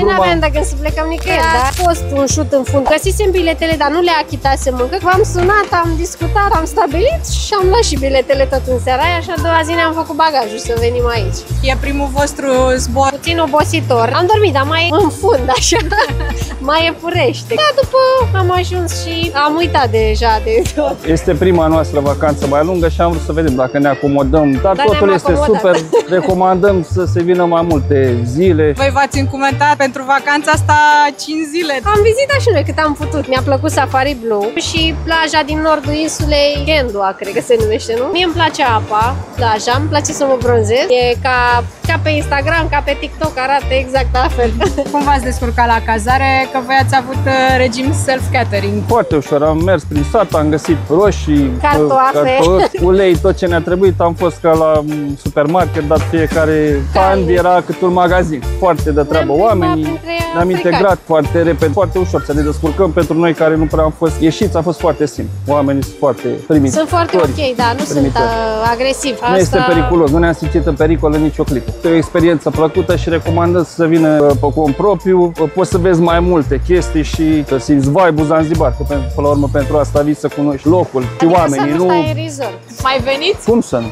nu aveam de gând să plecăm nicăieri, dar a fost un șut în fund. Găsisem biletele, dar nu le achitasem încă. V-am sunat, am discutat, am stabilit și am luat și biletele tot în seara aia și a doua zi ne-am făcut bagajul să venim aici. E primul vostru zbor? Puțin obositor. Am dormit, dar mai în fund, așa, mai epurește. Dar după am ajuns și am uitat deja de tot. Este prima noastră vacanță mai lungă și am vrut să vedem dacă ne acomodăm. Dar totul este super. Recomandăm să se vină mai multe zile. Voi v-ați încumentat pentru vacanța asta 5 zile. Am vizitat și noi cât am putut. Mi-a plăcut Safari Blue și plaja din nordul insulei Gendua, cred că se numește, nu? Mie îmi place apa, plaja, îmi place să mă bronzez. E ca pe Instagram, ca pe TikTok, arată exact la fel. Cum v-ați descurcat la cazare? Că voi ați avut regim self-catering. Foarte ușor, am mers prin sat, am găsit roșii, cartofi, ulei, tot ce ne-a trebuit. Am fost ca la supermarket, dar fiecare stand era cât un magazin. Foarte de treabă oamenii, ne-am integrat foarte repede, foarte ușor să ne descurcăm. Pentru noi care nu prea am fost ieșiți, a fost foarte simplu. Oamenii sunt foarte primitori. Sunt foarte ok, da, nu sunt agresivi. Nu este periculos, nu ne-am simțit în pericol în nicio clipă. E o experiență plăcută și recomandăm să vină pe cont propriu. Poți să vezi mai multe chestii și să simți vibe-ul Zanzibar, că până la urmă pentru asta vii să cunoști locul și oamenii. Adică să nu stai în resort. Mai veniți? Cum să nu?